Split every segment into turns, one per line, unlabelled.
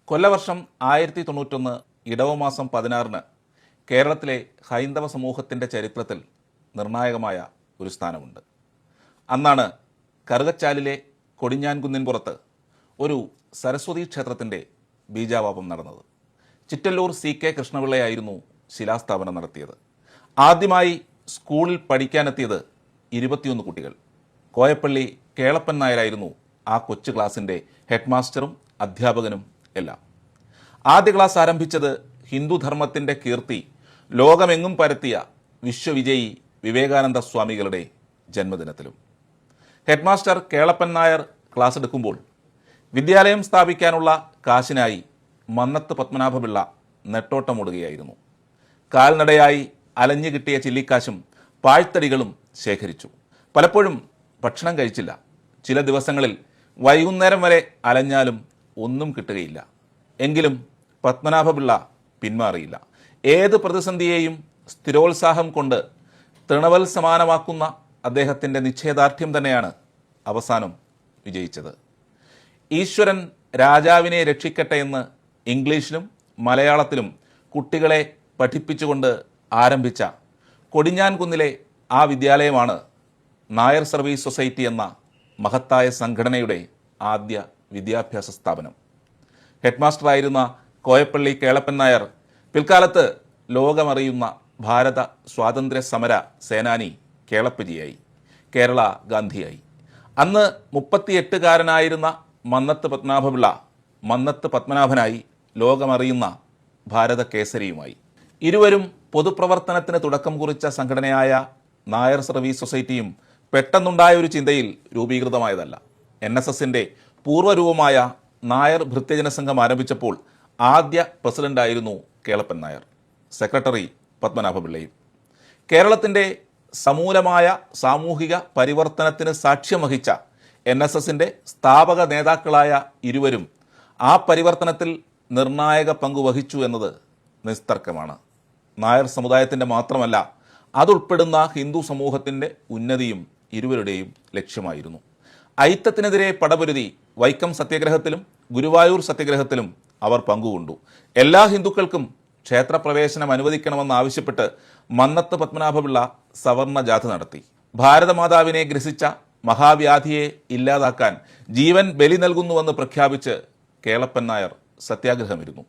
കൊല്ലവർഷം 1091 ഇടവമാസം 16 കേരളത്തിലെ ഹൈന്ദവ സമൂഹത്തിൻ്റെ ചരിത്രത്തിൽ നിർണായകമായ ഒരു സ്ഥാനമുണ്ട്. അന്നാണ് കറുകച്ചാലിലെ കൊടിഞ്ഞാൻകുന്നിൻപുറത്ത് ഒരു സരസ്വതി ക്ഷേത്രത്തിൻ്റെ ബീജാവാപം നടന്നത്. ചിറ്റല്ലൂർ CK കൃഷ്ണപിള്ളയായിരുന്നു ശിലാസ്ഥാപനം നടത്തിയത്. ആദ്യമായി സ്കൂളിൽ പഠിക്കാനെത്തിയത് 21 കുട്ടികൾ. കോയപ്പള്ളി കേളപ്പൻ നായരായിരുന്നു ആ കൊച്ചു ക്ലാസിൻ്റെ ഹെഡ് മാസ്റ്ററും അധ്യാപകനും എല്ലാം. ആദ്യ ക്ലാസ് ആരംഭിച്ചത് ഹിന്ദുധർമ്മത്തിൻ്റെ കീർത്തി ലോകമെങ്ങും പരത്തിയ വിശ്വവിജയി വിവേകാനന്ദ സ്വാമികളുടെ ജന്മദിനത്തിലും. Head master Kelappan Nair class എടുക്കുമ്പോൾ വിദ്യാലയം സ്ഥാപിക്കാനുള്ള കാശിനായി മന്നത്ത് പത്മനാഭപിള്ള നെട്ടോട്ടമോടുകയായിരുന്നു. കാൽനടയായി അലഞ്ഞു കിട്ടിയ ചില്ലിക്കാശും പാഴ്ത്തടികളും ശേഖരിച്ചു. പലപ്പോഴും ഭക്ഷണം കഴിച്ചില്ല. ചില ദിവസങ്ങളിൽ വൈകുന്നേരം വരെ അലഞ്ഞാലും ഒന്നും കിട്ടുകയില്ല. എങ്കിലും പത്മനാഭപിള്ള പിന്മാറിയില്ല. ഏത് പ്രതിസന്ധിയെയും സ്ഥിരോത്സാഹം കൊണ്ട് തൃണവൽ സമാനമാക്കുന്ന അദ്ദേഹത്തിൻ്റെ നിശ്ചയദാർഢ്യം തന്നെയാണ് അവസാനം വിജയിച്ചത്. ഈശ്വരൻ രാജാവിനെ രക്ഷിക്കട്ടെ എന്ന് ഇംഗ്ലീഷിലും മലയാളത്തിലും കുട്ടികളെ പഠിപ്പിച്ചുകൊണ്ട് ആരംഭിച്ച കൊടിഞ്ഞാൻകുന്നിലെ ആ വിദ്യാലയമാണ് നായർ സർവീസ് സൊസൈറ്റി എന്ന മഹത്തായ സംഘടനയുടെ ആദ്യ വിദ്യാഭ്യാസ സ്ഥാപനം. ഹെഡ് മാസ്റ്ററായിരുന്ന കോയപ്പള്ളി കേളപ്പൻ നായർ പിൽക്കാലത്ത് ലോകമറിയുന്ന ഭാരത സ്വാതന്ത്ര്യ സമര സേനാനി കേളപ്പജിയായി, കേരള ഗാന്ധിയായി. അന്ന് 38കാരനായിരുന്ന മന്നത്ത് പത്മനാഭപിള്ള മന്നത്ത് പത്മനാഭനായി, ലോകമറിയുന്ന ഭാരത കേസരിയുമായി. ഇരുവരും പൊതുപ്രവർത്തനത്തിന് തുടക്കം കുറിച്ച സംഘടനയായ നായർ സർവീസ് സൊസൈറ്റിയും പെട്ടെന്നുണ്ടായ ഒരു ചിന്തയിൽ രൂപീകൃതമായതല്ല. NSSൻ്റെ പൂർവ്വരൂപമായ നായർ ഭൃത്യജന സംഘം ആരംഭിച്ചപ്പോൾ ആദ്യ പ്രസിഡന്റായിരുന്നു കേളപ്പൻ നായർ, സെക്രട്ടറി പത്മനാഭപിള്ളയും. കേരളത്തിൻ്റെ സമൂലമായ സാമൂഹിക പരിവർത്തനത്തിന് സാക്ഷ്യം വഹിച്ച NSSൻ്റെ സ്ഥാപക നേതാക്കളായ ഇരുവരും ആ പരിവർത്തനത്തിൽ നിർണായക പങ്കു വഹിച്ചു എന്നത് നിസ്തർക്കമാണ്. നായർ സമുദായത്തിൻ്റെ മാത്രമല്ല, അതുൾപ്പെടുന്ന ഹിന്ദു സമൂഹത്തിൻ്റെ ഉന്നതിയും ഇരുവരുടെയും ലക്ഷ്യമായിരുന്നു. ഐത്തത്തിനെതിരെ പടപൊരുതി വൈക്കം സത്യാഗ്രഹത്തിലും ഗുരുവായൂർ സത്യാഗ്രഹത്തിലും അവർ പങ്കുകൊണ്ടു. എല്ലാ ഹിന്ദുക്കൾക്കും ക്ഷേത്രപ്രവേശനം അനുവദിക്കണമെന്നാവശ്യപ്പെട്ട് മന്നത്ത് പത്മനാഭപിള്ള സവർണ ജാഥ നടത്തി. ഭാരതമാതാവിനെ ഗ്രസിച്ച മഹാവ്യാധിയെ ഇല്ലാതാക്കാൻ ജീവൻ ബലി നൽകുന്നുവെന്ന് പ്രഖ്യാപിച്ച് കേളപ്പൻ നായർ സത്യാഗ്രഹമിരുന്നു.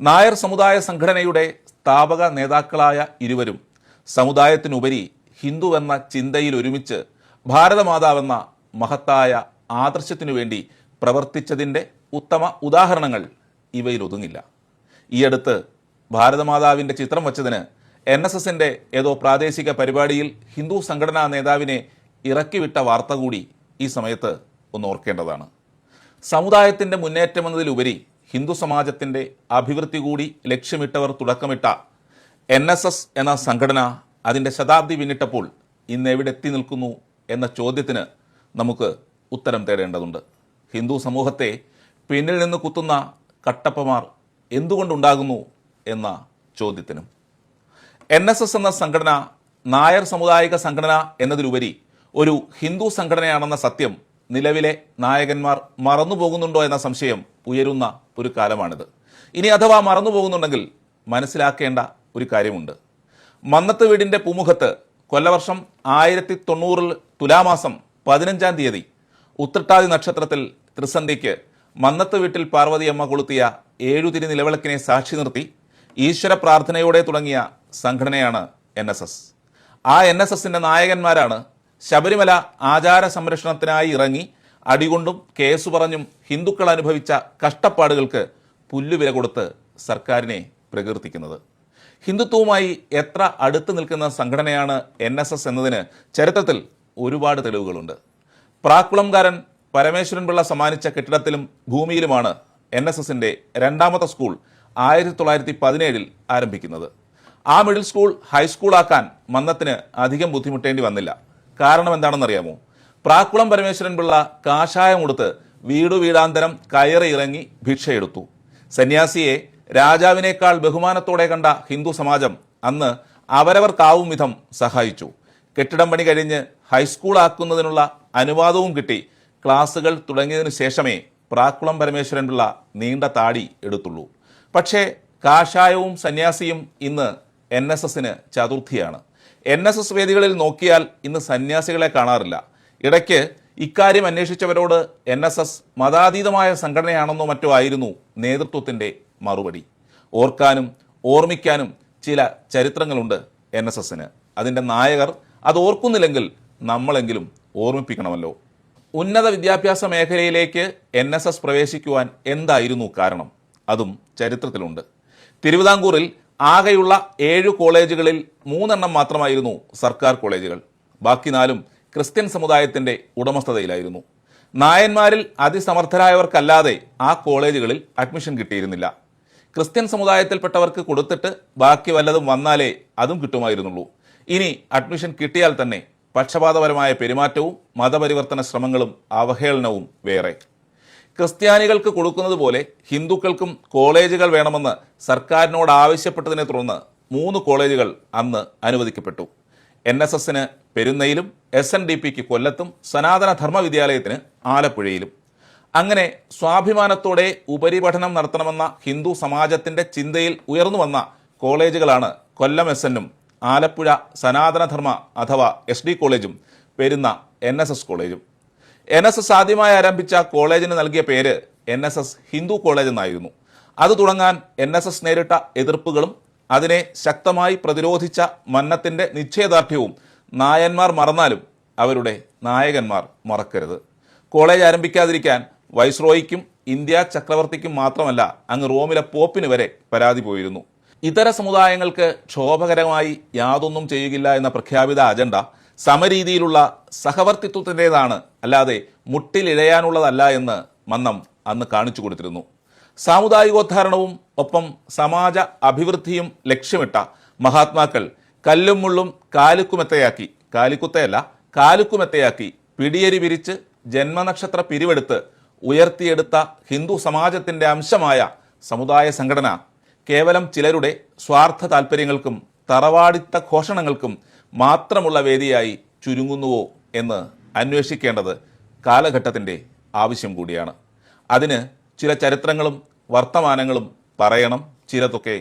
നായർ സമുദായ സംഘടനയുടെ സ്ഥാപക നേതാക്കളായ ഇരുവരും സമുദായത്തിനുപരി ഹിന്ദുവെന്ന ചിന്തയിൽ ഒരുമിച്ച് ഭാരതമാതാവെന്ന മഹത്തായ ആദർശത്തിനു വേണ്ടി പ്രവർത്തിച്ചതിൻ്റെ ഉത്തമ ഉദാഹരണങ്ങൾ ഇവയിൽ ഒതുങ്ങില്ല. ഈയടുത്ത് ഭാരതമാതാവിൻ്റെ ചിത്രം വച്ചതിന് NSSൻ്റെ ഏതോ പ്രാദേശിക പരിപാടിയിൽ ഹിന്ദു സംഘടനാ നേതാവിനെ ഇറക്കിവിട്ട വാർത്ത കൂടി ഈ സമയത്ത് ഒന്ന് ഓർക്കേണ്ടതാണ്. സമുദായത്തിൻ്റെ മുന്നേറ്റമെന്നതിലുപരി ഹിന്ദു സമാജത്തിൻ്റെ അഭിവൃദ്ധി കൂടി ലക്ഷ്യമിട്ടവർ തുടക്കമിട്ട NSS എന്ന സംഘടന അതിൻ്റെ ശതാബ്ദി പിന്നിട്ടപ്പോൾ ഇന്ന് എവിടെ എത്തി നിൽക്കുന്നു എന്ന ചോദ്യത്തിന് നമുക്ക് ഉത്തരം തേടേണ്ടതുണ്ട്. ഹിന്ദു സമൂഹത്തെ പിന്നിൽ നിന്ന് കുത്തുന്ന കട്ടപ്പമാർ എന്തുകൊണ്ടുണ്ടാകുന്നു എന്ന ചോദ്യത്തിനും. NSS എന്ന സംഘടന നായർ സമുദായിക സംഘടന എന്നതിലുപരി ഒരു ഹിന്ദു സംഘടനയാണെന്ന സത്യം നിലവിലെ നായകന്മാർ മറന്നുപോകുന്നുണ്ടോ എന്ന സംശയം ഉയരുന്ന ഒരു കാലമാണിത്. ഇനി അഥവാ മറന്നുപോകുന്നുണ്ടെങ്കിൽ മനസ്സിലാക്കേണ്ട ഒരു കാര്യമുണ്ട്. മന്നത്ത് വീടിൻ്റെ പൂമുഖത്ത് കൊല്ലവർഷം 1090 തുലാമാസം 15-ാം തീയതി ഉത്രട്ടാതി നക്ഷത്രത്തിൽ ത്രിസന്ധ്യയ്ക്ക് മന്നത്ത് വീട്ടിൽ പാർവതിയമ്മ കൊളുത്തിയ 7 തിരി നിലവിളക്കിനെ സാക്ഷി നിർത്തി ഈശ്വര പ്രാർത്ഥനയോടെ തുടങ്ങിയ സംഘടനയാണ് NSS. ആ NSSൻ്റെ നായകന്മാരാണ് ശബരിമല ആചാര സംരക്ഷണത്തിനായി ഇറങ്ങി അടികൊണ്ടും കേസു പറഞ്ഞും ഹിന്ദുക്കൾ അനുഭവിച്ച കഷ്ടപ്പാടുകൾക്ക് പുല്ലുവില കൊടുത്ത് സർക്കാരിനെ പ്രകീർത്തിക്കുന്നത്. ഹിന്ദുത്വവുമായി എത്ര അടുത്ത് നിൽക്കുന്ന സംഘടനയാണ് NSS എന്നതിന് ചരിത്രത്തിൽ ഒരുപാട് തെളിവുകളുണ്ട്. പ്രാക്കുളംകാരൻ പരമേശ്വരൻ പിള്ള സമ്മാനിച്ച കെട്ടിടത്തിലും ഭൂമിയിലുമാണ് NSSൻ്റെ രണ്ടാമത്തെ സ്കൂൾ 1917 ആരംഭിക്കുന്നത്. ആ മിഡിൽ സ്കൂൾ ഹൈസ്കൂളാക്കാൻ മന്നത്തിന് അധികം ബുദ്ധിമുട്ടേണ്ടി വന്നില്ല. കാരണം എന്താണെന്നറിയാമോ? പ്രാക്കുളം പരമേശ്വരൻ പിള്ള കാഷായം കൊടുത്ത് വീടാന്തരം കയറി ഇറങ്ങി ഭിക്ഷയെടുത്തു. സന്യാസിയെ രാജാവിനേക്കാൾ ബഹുമാനത്തോടെ കണ്ട ഹിന്ദു സമാജം അന്ന് അവരവർക്കാവും വിധം സഹായിച്ചു. കെട്ടിടം പണി കഴിഞ്ഞ് ഹൈസ്കൂൾ ആക്കുന്നതിനുള്ള അനുവാദവും കിട്ടി. ക്ലാസുകൾ തുടങ്ങിയതിനു ശേഷമേ പ്രാക്കുളം പരമേശ്വരൻ നീണ്ട താടി എടുത്തുള്ളൂ. പക്ഷേ കാഷായവും സന്യാസിയും ഇന്ന് NSSന് ചതുർത്ഥിയാണ്. NSS വേദികളിൽ നോക്കിയാൽ ഇന്ന് സന്യാസികളെ കാണാറില്ല. ഇടയ്ക്ക് ഇക്കാര്യം അന്വേഷിച്ചവരോട് NSS മതാതീതമായ സംഘടനയാണെന്നോ മറ്റോ ആയിരുന്നു നേതൃത്വത്തിൻ്റെ മറുപടി. ഓർക്കാനും ഓർമ്മിക്കാനും ചില ചരിത്രങ്ങളുണ്ട് NSSന്. അതിൻ്റെ നായകർ അത് ഓർക്കുന്നില്ലെങ്കിൽ നമ്മളെങ്കിലും ഓർമ്മിപ്പിക്കണമല്ലോ. ഉന്നത വിദ്യാഭ്യാസ മേഖലയിലേക്ക് NSS പ്രവേശിക്കുവാൻ എന്തായിരുന്നു കാരണം? അതും ചരിത്രത്തിലുണ്ട്. തിരുവിതാംകൂറിൽ ആകെയുള്ള 7 കോളേജുകളിൽ 3 എണ്ണം മാത്രമായിരുന്നു സർക്കാർ കോളേജുകൾ. ബാക്കി 4 ക്രിസ്ത്യൻ സമുദായത്തിൻ്റെ ഉടമസ്ഥതയിലായിരുന്നു. നായന്മാരിൽ അതിസമർത്ഥരായവർക്കല്ലാതെ ആ കോളേജുകളിൽ അഡ്മിഷൻ കിട്ടിയിരുന്നില്ല. ക്രിസ്ത്യൻ സമുദായത്തിൽപ്പെട്ടവർക്ക് കൊടുത്തിട്ട് ബാക്കി വല്ലതും വന്നാലേ അതും കിട്ടുമായിരുന്നുള്ളൂ. ഇനി അഡ്മിഷൻ കിട്ടിയാൽ തന്നെ പക്ഷപാതപരമായ പെരുമാറ്റവും മതപരിവർത്തന ശ്രമങ്ങളും അവഹേളനവും വേറെ. ക്രിസ്ത്യാനികൾക്ക് കൊടുക്കുന്നത് പോലെ ഹിന്ദുക്കൾക്കും കോളേജുകൾ വേണമെന്ന് സർക്കാരിനോട് ആവശ്യപ്പെട്ടതിനെ തുടർന്ന് 3 കോളേജുകൾ അന്ന് അനുവദിക്കപ്പെട്ടു. NSSന് പെരുന്നയിലും SNDPക്ക് കൊല്ലത്തും സനാതന ധർമ്മ വിദ്യാലയത്തിന് ആലപ്പുഴയിലും. അങ്ങനെ സ്വാഭിമാനത്തോടെ ഉപരിപഠനം നടത്തണമെന്ന ഹിന്ദു സമാജത്തിൻ്റെ ചിന്തയിൽ ഉയർന്നു വന്ന കോളേജുകളാണ് കൊല്ലം SNും ആലപ്പുഴ സനാതനധർമ്മ അഥവാ SD കോളേജും പെരുന്ന NSS കോളേജും. NSS ആദ്യമായി ആരംഭിച്ച കോളേജിന് നൽകിയ പേര് NSS ഹിന്ദു കോളേജ് എന്നായിരുന്നു. അത് തുടങ്ങാൻ NSS നേരിട്ട എതിർപ്പുകളും അതിനെ ശക്തമായി പ്രതിരോധിച്ച മന്നത്തിൻ്റെ നിശ്ചയദാർഢ്യവും നായന്മാർ മറന്നാലും അവരുടെ നായകന്മാർ മറക്കരുത്. കോളേജ് ആരംഭിക്കാതിരിക്കാൻ വൈസ്രോയിക്കും ഇന്ത്യ ചക്രവർത്തിക്കും മാത്രമല്ല അങ്ങ് റോമിലെ പോപ്പിന് വരെ പരാതി പോയിരുന്നു. ഇതര സമുദായങ്ങൾക്ക് ക്ഷോഭകരമായി യാതൊന്നും ചെയ്യുകില്ല എന്ന പ്രഖ്യാപിത അജണ്ട സമരീതിയിലുള്ള സഹവർത്തിത്വത്തിൻ്റെതാണ്, അല്ലാതെ മുട്ടിലിഴയാനുള്ളതല്ല എന്ന് മന്നം അന്ന് കാണിച്ചു കൊടുത്തിരുന്നു. സാമുദായികോദ്ധാരണവും ഒപ്പം സമാജ അഭിവൃദ്ധിയും ലക്ഷ്യമിട്ട മഹാത്മാക്കൾ കല്ലും മുള്ളും കാലുക്കുമെത്തയാക്കി പിടിയരി വിരിച്ച് ജന്മനക്ഷത്ര പിരിവെടുത്ത് ഉയർത്തിയെടുത്ത ഹിന്ദു സമാജത്തിൻ്റെ അംശമായ സമുദായ സംഘടന കേവലം ചിലരുടെ സ്വാർത്ഥ താല്പര്യങ്ങൾക്കും തറവാടിത്ത ഘോഷണങ്ങൾക്കും മാത്രമുള്ള വേദിയായി ചുരുങ്ങുന്നുവോ എന്ന് അന്വേഷിക്കേണ്ടത് കാലഘട്ടത്തിൻ്റെ ആവശ്യം കൂടിയാണ്. അതിന് ചില ചരിത്രങ്ങളും വർത്തമാനങ്ങളും പറയണം, ചിലതൊക്കെ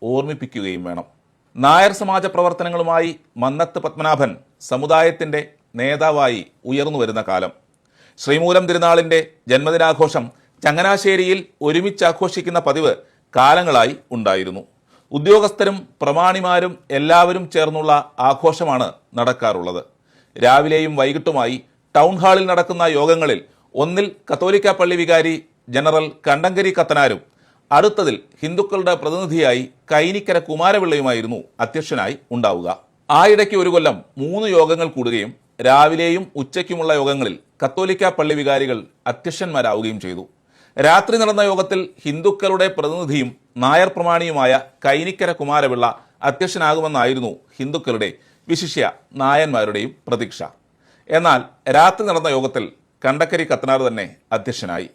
ഓർമ്മിപ്പിക്കുകയും വേണം. നായർ സമാജ പ്രവർത്തനങ്ങളുമായി മന്നത്ത് പത്മനാഭൻ സമുദായത്തിൻ്റെ നേതാവായി ഉയർന്നു വരുന്ന കാലം. ശ്രീമൂലം തിരുനാളിൻ്റെ ജന്മദിനാഘോഷം ചങ്ങനാശ്ശേരിയിൽ ഒരുമിച്ച് ആഘോഷിക്കുന്ന പതിവ് കാലങ്ങളായി ഉണ്ടായിരുന്നു. ഉദ്യോഗസ്ഥരും പ്രമാണിമാരും എല്ലാവരും ചേർന്നുള്ള ആഘോഷമാണ് നടക്കാറുള്ളത്. രാവിലെയും വൈകിട്ടുമായി ടൗൺ ഹാളിൽ നടക്കുന്ന യോഗങ്ങളിൽ ഒന്നിൽ കത്തോലിക്ക പള്ളി വികാരി ജനറൽ കണ്ടങ്കരി കത്തനാരും അടുത്തതിൽ ഹിന്ദുക്കളുടെ പ്രതിനിധിയായി കൈനിക്കര കുമാരപിള്ളയുമായിരുന്നു അധ്യക്ഷനായി ഉണ്ടാവുക. ആയിടയ്ക്ക് ഒരു കൊല്ലം 3 യോഗങ്ങൾ കൂടുകയും രാവിലെയും ഉച്ചയ്ക്കുമുള്ള യോഗങ്ങളിൽ കത്തോലിക്ക പള്ളി വികാരികൾ അധ്യക്ഷന്മാരാവുകയും ചെയ്തു. രാത്രി നടന്ന യോഗത്തിൽ ഹിന്ദുക്കളുടെ പ്രതിനിധിയും നായർ പ്രമാണിയുമായ കൈനിക്കര കുമാരപിള്ള അധ്യക്ഷനാകുമെന്നായിരുന്നു ഹിന്ദുക്കളുടെ വിശിഷ്യ നായന്മാരുടെയും പ്രതീക്ഷ. എന്നാൽ രാത്രി നടന്ന യോഗത്തിൽ കണ്ടക്കരി കത്തനാർ തന്നെ അധ്യക്ഷനായി.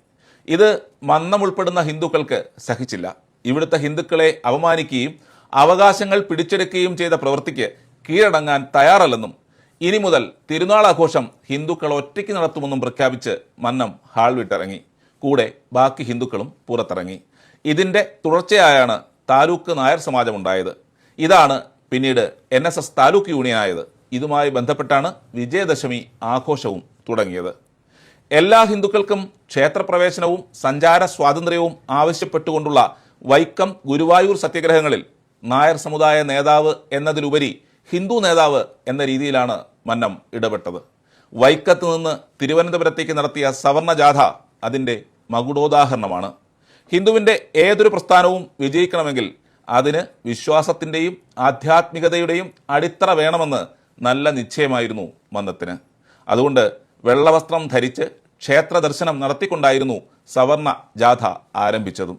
ഇത് മന്നം ഉൾപ്പെടുന്ന ഹിന്ദുക്കൾക്ക് സഹിച്ചില്ല. ഇവിടുത്തെ ഹിന്ദുക്കളെ അപമാനിക്കുകയും അവകാശങ്ങൾ പിടിച്ചെടുക്കുകയും ചെയ്ത പ്രവൃത്തിക്ക് കീഴടങ്ങാൻ തയ്യാറല്ലെന്നും ഇനി മുതൽ തിരുനാൾ ആഘോഷം ഹിന്ദുക്കൾ ഒറ്റയ്ക്ക് നടത്തുമെന്നും പ്രഖ്യാപിച്ച് മന്നം ഹാൾ വിട്ടിറങ്ങി. കൂടെ ബാക്കി ഹിന്ദുക്കളും പുറത്തിറങ്ങി. ഇതിൻ്റെ തുടർച്ചയായാണ് താലൂക്ക് നായർ സമാജമുണ്ടായത്. ഇതാണ് പിന്നീട് NSS താലൂക്ക് യൂണിയനായത്. ഇതുമായി ബന്ധപ്പെട്ടാണ് വിജയദശമി ആഘോഷവും തുടങ്ങിയത്. എല്ലാ ഹിന്ദുക്കൾക്കും ക്ഷേത്രപ്രവേശനവും സഞ്ചാര സ്വാതന്ത്ര്യവും ആവശ്യപ്പെട്ടുകൊണ്ടുള്ള വൈക്കം ഗുരുവായൂർ സത്യഗ്രഹങ്ങളിൽ നായർ സമുദായ നേതാവ് എന്നതിലുപരി ഹിന്ദു നേതാവ് എന്ന രീതിയിലാണ് മന്നം ഇടപെട്ടത്. വൈക്കത്ത് നിന്ന് തിരുവനന്തപുരത്തേക്ക് നടത്തിയ സവർണ ജാഥ അതിൻ്റെ മകുടോദാഹരണമാണ്. ഹിന്ദുവിൻ്റെ ഏതൊരു പ്രസ്ഥാനവും വിജയിക്കണമെങ്കിൽ അതിന് വിശ്വാസത്തിൻ്റെയും ആധ്യാത്മികതയുടെയും അടിത്തറ വേണമെന്ന് നല്ല നിശ്ചയമായിരുന്നു മന്നത്തിന്. അതുകൊണ്ട് വെള്ളവസ്ത്രം ധരിച്ച് ക്ഷേത്ര ദർശനം നടത്തിക്കൊണ്ടായിരുന്നു സവർണ ജാഥ ആരംഭിച്ചതും.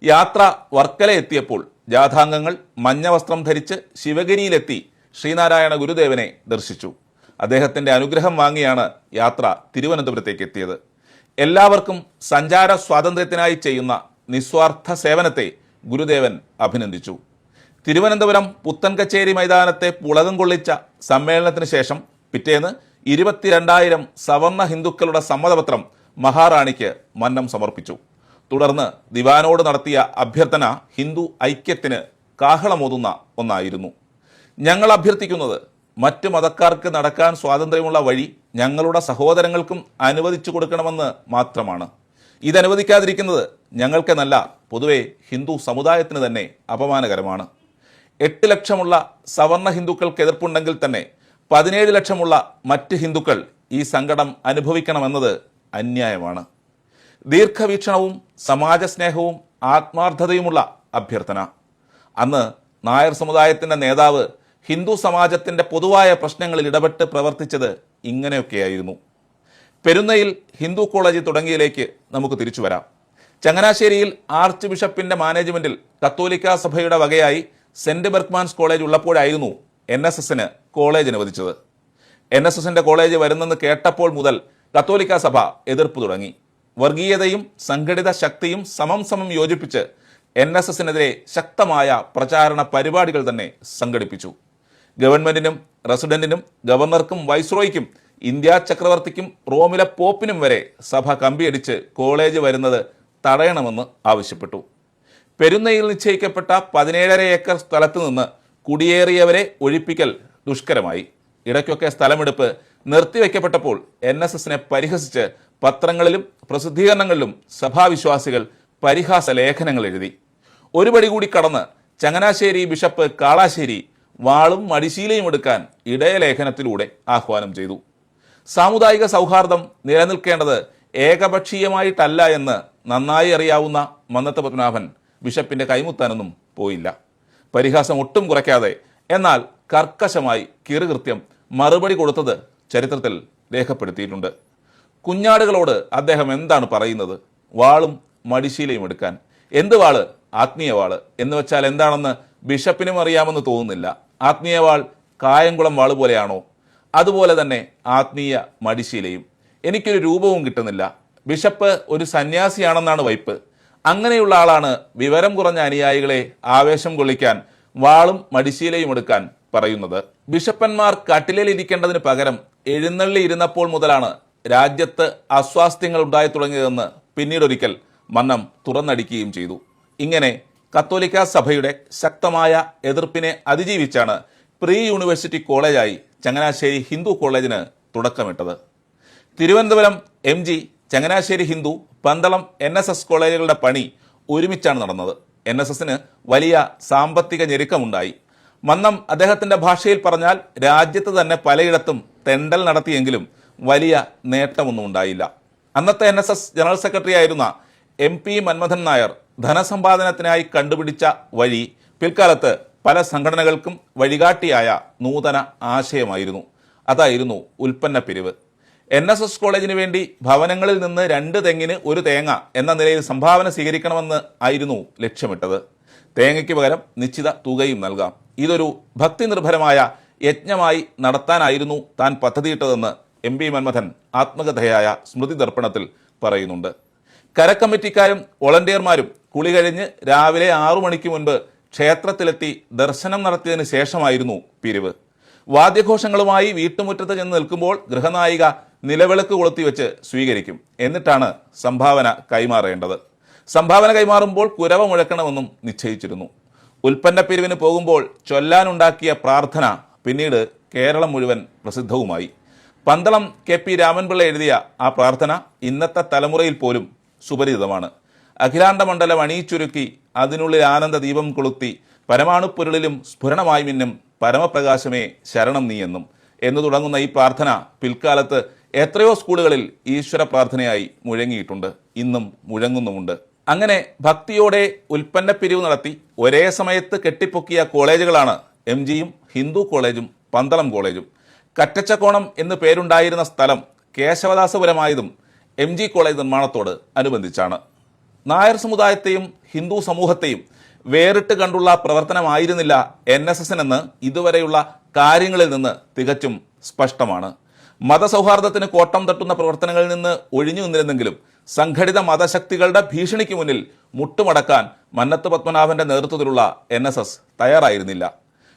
യാത്ര വർക്കല എത്തിയപ്പോൾ ജാഥാംഗങ്ങൾ മഞ്ഞ വസ്ത്രം ധരിച്ച് ശിവഗിരിയിലെത്തി ശ്രീനാരായണ ഗുരുദേവനെ ദർശിച്ചു. അദ്ദേഹത്തിൻ്റെ അനുഗ്രഹം വാങ്ങിയാണ് യാത്ര തിരുവനന്തപുരത്തേക്ക് എത്തിയത്. എല്ലാവർക്കും സഞ്ചാര സ്വാതന്ത്ര്യത്തിനായി ചെയ്യുന്ന നിസ്വാർത്ഥ സേവനത്തെ ഗുരുദേവൻ അഭിനന്ദിച്ചു. തിരുവനന്തപുരം പുത്തൻ കച്ചേരി മൈതാനത്തെ പുളകം കൊള്ളിച്ച സമ്മേളനത്തിന് ശേഷം പിറ്റേന്ന് 22,000 സവർണ ഹിന്ദുക്കളുടെ സമ്മതപത്രം മഹാറാണിക്ക് മന്നം സമർപ്പിച്ചു. തുടർന്ന് ദിവാനോട് നടത്തിയ അഭ്യർത്ഥന ഹിന്ദു ഐക്യത്തിന് കാഹളമോതുന്ന ഒന്നായിരുന്നു. ഞങ്ങൾ അഭ്യർത്ഥിക്കുന്നത് മറ്റ് മതക്കാർക്ക് നടക്കാൻ സ്വാതന്ത്ര്യമുള്ള വഴി ഞങ്ങളുടെ സഹോദരങ്ങൾക്കും അനുവദിച്ചു കൊടുക്കണമെന്ന് മാത്രമാണ്. ഇതനുവദിക്കാതിരിക്കുന്നത് ഞങ്ങൾക്കെന്നല്ല, പൊതുവെ ഹിന്ദു സമുദായത്തിന് തന്നെ അപമാനകരമാണ്. 8 ലക്ഷമുള്ള സവർണ ഹിന്ദുക്കൾക്ക് എതിർപ്പുണ്ടെങ്കിൽ തന്നെ 17 ലക്ഷമുള്ള മറ്റ് ഹിന്ദുക്കൾ ഈ സങ്കടം അനുഭവിക്കണമെന്നത് അന്യായമാണ്. ദീർഘവീക്ഷണവും സമാജസ്നേഹവും ആത്മാർത്ഥതയുമുള്ള അഭ്യർത്ഥന. അന്ന് നായർ സമുദായത്തിൻ്റെ നേതാവ് ഹിന്ദു സമാജത്തിൻ്റെ പൊതുവായ പ്രശ്നങ്ങളിൽ ഇടപെട്ട് പ്രവർത്തിച്ചത് ഇങ്ങനെയൊക്കെയായിരുന്നു. പെരുന്നയിൽ ഹിന്ദു കോളേജ് തുടങ്ങിയതിലേക്ക് നമുക്ക് തിരിച്ചു വരാം. ചങ്ങനാശ്ശേരിയിൽ ആർച്ച് ബിഷപ്പിൻ്റെ മാനേജ്മെൻറ്റിൽ കത്തോലിക്ക സഭയുടെ വകയായി സെൻറ്റ് ബെർഗ്മാൻസ് കോളേജ് ഉള്ളപ്പോഴായിരുന്നു NSSന് കോളേജ് അനുവദിച്ചത്. NSSൻ്റെ കോളേജ് വരുന്നെന്ന് കേട്ടപ്പോൾ മുതൽ കത്തോലിക്ക സഭ എതിർപ്പ് തുടങ്ങി. വർഗീയതയും സംഘടിത ശക്തിയും സമം യോജിപ്പിച്ച് NSSനെതിരെ ശക്തമായ പ്രചാരണ പരിപാടികൾ തന്നെ സംഘടിപ്പിച്ചു. ഗവൺമെന്റിനും റെസിഡന്റിനും ഗവർണർക്കും വൈസ്രോയ്ക്കും ഇന്ത്യ ചക്രവർത്തിക്കും റോമിലെ പോപ്പിനും വരെ സഭ കമ്പിയടിച്ച് കോളേജ് വരുന്നത് തടയണമെന്ന് ആവശ്യപ്പെട്ടു. പെരുന്നയിൽ നിശ്ചയിക്കപ്പെട്ട 17.5 ഏക്കർ സ്ഥലത്ത് നിന്ന് കുടിയേറിയവരെ ഒഴിപ്പിക്കൽ ദുഷ്കരമായി. ഇടയ്ക്കൊക്കെ സ്ഥലമെടുപ്പ് നിർത്തിവെക്കപ്പെട്ടപ്പോൾ NSSനെ പരിഹസിച്ച് പത്രങ്ങളിലും പ്രസിദ്ധീകരണങ്ങളിലും സഭാവിശ്വാസികൾ പരിഹാസ ലേഖനങ്ങൾ എഴുതി. ഒരു പടി കൂടി കടന്ന് ചങ്ങനാശ്ശേരി ബിഷപ്പ് കാളാശ്ശേരി വാളും മടിശീലയും എടുക്കാൻ ഇടയലേഖനത്തിലൂടെ ആഹ്വാനം ചെയ്തു. സാമുദായിക സൗഹാർദ്ദം നിലനിൽക്കേണ്ടത് ഏകപക്ഷീയമായിട്ടല്ല എന്ന് നന്നായി അറിയാവുന്ന മന്നത്ത് പത്മനാഭൻ ബിഷപ്പിന്റെ കൈമുത്താനൊന്നും പോയില്ല. പരിഹാസം ഒട്ടും കുറയ്ക്കാതെ എന്നാൽ കർക്കശമായി കിറുകൃത്യം മറുപടി കൊടുത്തത് ചരിത്രത്തിൽ രേഖപ്പെടുത്തിയിട്ടുണ്ട്. കുഞ്ഞാടുകളോട് അദ്ദേഹം എന്താണ് പറയുന്നത്? വാളും മടിശീലയും എടുക്കാൻ. എന്ത് വാള്? ആത്മീയ വാള് എന്ന് വെച്ചാൽ എന്താണെന്ന് ബിഷപ്പിനും അറിയാമെന്ന് തോന്നുന്നില്ല. ആത്മീയ വാൾ കായംകുളം വാള് പോലെയാണോ? അതുപോലെ തന്നെ ആത്മീയ മടിശീലയും. എനിക്കൊരു രൂപവും കിട്ടുന്നില്ല. ബിഷപ്പ് ഒരു സന്യാസിയാണെന്നാണ് വൈപ്പ്. അങ്ങനെയുള്ള ആളാണ് വിവരം കുറഞ്ഞ അനുയായികളെ ആവേശം കൊള്ളിക്കാൻ വാളും മടിശീലയും എടുക്കാൻ പറയുന്നത്. ബിഷപ്പന്മാർ കട്ടിലിരിക്കേണ്ടതിന് പകരം എഴുന്നള്ളി ഇരുന്നപ്പോൾ മുതലാണ് രാജ്യത്ത് അസ്വാസ്ഥ്യങ്ങൾ ഉണ്ടായി തുടങ്ങിയതെന്ന് പിന്നീടൊരിക്കൽ മന്നം തുറന്നടിക്കുകയും ചെയ്തു. ഇങ്ങനെ കത്തോലിക്ക സഭയുടെ ശക്തമായ എതിർപ്പിനെ അതിജീവിച്ചാണ് പ്രീ യൂണിവേഴ്സിറ്റി കോളേജായി ചങ്ങനാശ്ശേരി ഹിന്ദു കോളേജിന് തുടക്കമിട്ടത്. തിരുവനന്തപുരം MG, ചങ്ങനാശ്ശേരി ഹിന്ദു, പന്തളം NSS കോളേജുകളുടെ പണി ഒരുമിച്ചാണ് നടന്നത്. NSSന് വലിയ സാമ്പത്തിക ഞെരുക്കമുണ്ടായി. മന്നം അദ്ദേഹത്തിൻ്റെ ഭാഷയിൽ പറഞ്ഞാൽ രാജ്യത്ത് തന്നെ പലയിടത്തും തെണ്ടൽ നടത്തിയെങ്കിലും വലിയ നേട്ടമൊന്നും ഉണ്ടായില്ല. അന്നത്തെ NSS ജനറൽ സെക്രട്ടറി ആയിരുന്ന MP മന്മഥൻ നായർ ധനസമ്പാദനത്തിനായി കണ്ടുപിടിച്ച വഴി പിൽക്കാലത്ത് പല സംഘടനകൾക്കും വഴികാട്ടിയായ നൂതന ആശയമായിരുന്നു. അതായിരുന്നു ഉൽപ്പന്ന പിരിവ്. NSS കോളേജിന് വേണ്ടി ഭവനങ്ങളിൽ നിന്ന് 2 തെങ്ങിന് 1 തേങ്ങ എന്ന നിലയിൽ സംഭാവന സ്വീകരിക്കണമെന്ന് ആയിരുന്നു ലക്ഷ്യമിട്ടത്. തേങ്ങയ്ക്ക് പകരം നിശ്ചിത തുകയും നൽകാം. ഇതൊരു ഭക്തി നിർഭരമായ യജ്ഞമായി നടത്താനായിരുന്നു താൻ പദ്ധതിയിട്ടതെന്ന് MP മന്മഥൻ ആത്മകഥയായ സ്മൃതി ദർപ്പണത്തിൽ പറയുന്നുണ്ട്. കരക്കമ്മിറ്റിക്കാരും വോളണ്ടിയർമാരും കുളി കഴിഞ്ഞ് രാവിലെ 6 മണിക്ക് മുൻപ് ക്ഷേത്രത്തിലെത്തി ദർശനം നടത്തിയതിനു ശേഷമായിരുന്നു പിരിവ്. വാദ്യഘോഷങ്ങളുമായി വീട്ടുമുറ്റത്ത് ചെന്ന് നിൽക്കുമ്പോൾ ഗൃഹനായിക നിലവിളക്ക് കൊളുത്തിവെച്ച് സ്വീകരിക്കും. എന്നിട്ടാണ് സംഭാവന കൈമാറേണ്ടത്. സംഭാവന കൈമാറുമ്പോൾ കുരവ മുഴക്കണമെന്നും നിശ്ചയിച്ചിരുന്നു. ഉൽപ്പന്ന പിരിവിന് പോകുമ്പോൾ ചൊല്ലാനുണ്ടാക്കിയ പ്രാർത്ഥന പിന്നീട് കേരളം മുഴുവൻ പ്രസിദ്ധവുമായി. പന്തളം KP രാമൻപിള്ള എഴുതിയ ആ പ്രാർത്ഥന ഇന്നത്തെ തലമുറയിൽ പോലും സുപരിചിതമാണ്. അഖിലാണ്ട മണ്ഡലം അണിയിച്ചൊരുക്കി അതിനുള്ളിൽ ആനന്ദ ദീപം കൊളുത്തി പരമാണുപ്പൊരുളിലും സ്ഫുരണമായി മിന്നും പരമപ്രകാശമേ ശരണം നീ എന്ന് തുടങ്ങുന്ന ഈ പ്രാർത്ഥന പിൽക്കാലത്ത് എത്രയോ സ്കൂളുകളിൽ ഈശ്വര പ്രാർത്ഥനയായി മുഴങ്ങിയിട്ടുണ്ട്. ഇന്നും മുഴങ്ങുന്നുമുണ്ട്. അങ്ങനെ ഭക്തിയോടെ ഉൽപ്പന്ന പിരിവ് നടത്തി ഒരേ സമയത്ത് കെട്ടിപ്പൊക്കിയ കോളേജുകളാണ് MGയും ഹിന്ദു കോളേജും പന്തളം കോളേജും. കറ്റച്ചക്കോണം എന്ന് പേരുണ്ടായിരുന്ന സ്ഥലം കേശവദാസപുരമായതും MG കോളേജ് നിർമ്മാണത്തോട് അനുബന്ധിച്ചാണ്. നായർ സമുദായത്തെയും ഹിന്ദു സമൂഹത്തെയും വേറിട്ട് കണ്ടുള്ള പ്രവർത്തനമായിരുന്നില്ല NSSനെന്ന് ഇതുവരെയുള്ള കാര്യങ്ങളിൽ നിന്ന് തികച്ചും സ്പഷ്ടമാണ്. മതസൗഹാർദ്ദത്തിന് കോട്ടം തട്ടുന്ന പ്രവർത്തനങ്ങളിൽ നിന്ന് ഒഴിഞ്ഞു നിന്നിരുന്നെങ്കിലും സംഘടിത മതശക്തികളുടെ ഭീഷണിക്ക് മുന്നിൽ മുട്ടുമടക്കാൻ മന്നത്ത് പത്മനാഭന്റെ നേതൃത്വത്തിലുള്ള NSS തയ്യാറായിരുന്നില്ല.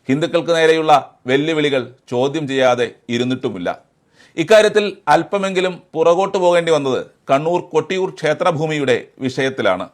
ഹിന്ദുക്കൾക്ക് നേരെയുള്ള വെല്ലുവിളികൾ ചോദ്യം ചെയ്യാതെ ഇരുന്നിട്ടുമില്ല. ഇക്കാര്യത്തിൽ അല്പമെങ്കിലും പുറകോട്ട് പോകേണ്ടി വന്നത് കണ്ണൂർ കൊട്ടിയൂർ ക്ഷേത്രഭൂമിയുടെ വിഷയത്തിലാണ്.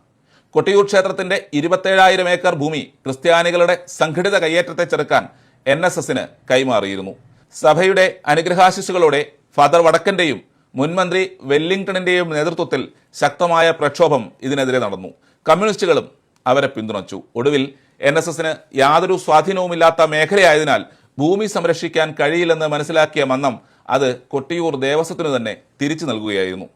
കൊട്ടിയൂർ ക്ഷേത്രത്തിന്റെ 27,000 ഏക്കർ ഭൂമി ക്രിസ്ത്യാനികളുടെ സംഘടിത കയ്യേറ്റത്തെ ചെറുക്കാൻ NSSന് കൈമാറിയിരുന്നു. സഭയുടെ അനുഗ്രഹാശിസുകളോടെ ഫാദർ വടക്കന്റെയും മുൻമന്ത്രി വെല്ലിംഗ്ടണിന്റെയും നേതൃത്വത്തിൽ ശക്തമായ പ്രക്ഷോഭം ഇതിനെതിരെ നടന്നു. കമ്മ്യൂണിസ്റ്റുകളും അവരെ പിന്തുണച്ചു. ഒടുവിൽ NSSന് യാതൊരു സ്വാധീനവുമില്ലാത്ത മേഖലയായതിനാൽ ഭൂമി സംരക്ഷിക്കാൻ കഴിയില്ലെന്ന് മനസ്സിലാക്കിയ മന്നം അത് കൊട്ടിയൂർ ദേവസ്വത്തിനു തന്നെ തിരിച്ചു നൽകുകയായിരുന്നു.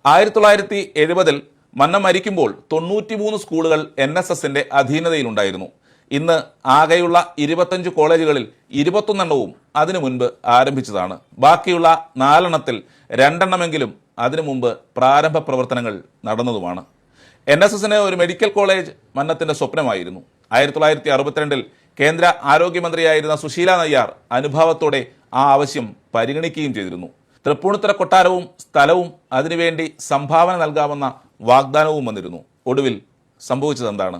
1970 മന്നം മരിക്കുമ്പോൾ 93 സ്കൂളുകൾ NSSന്റെ അധീനതയിലുണ്ടായിരുന്നു. ഇന്ന് ആകെയുള്ള 25 കോളേജുകളിൽ 21 എണ്ണവും അതിനു മുൻപ് ആരംഭിച്ചതാണ്. ബാക്കിയുള്ള 4 എണ്ണത്തിൽ 2 എണ്ണമെങ്കിലും അതിനു മുമ്പ് പ്രാരംഭ പ്രവർത്തനങ്ങൾ നടന്നതുമാണ്. NSSന് ഒരു മെഡിക്കൽ കോളേജ് മന്നത്തിന്റെ സ്വപ്നമായിരുന്നു. 1962 കേന്ദ്ര ആരോഗ്യമന്ത്രിയായിരുന്ന സുശീല നയ്യാർ അനുഭാവത്തോടെ ആ ആവശ്യം പരിഗണിക്കുകയും ചെയ്തിരുന്നു. തൃപ്പൂണിത്തുറ കൊട്ടാരവും സ്ഥലവും അതിനുവേണ്ടി സംഭാവന നൽകാമെന്ന വാഗ്ദാനവും വന്നിരുന്നു. ഒടുവിൽ സംഭവിച്ചതെന്താണ്?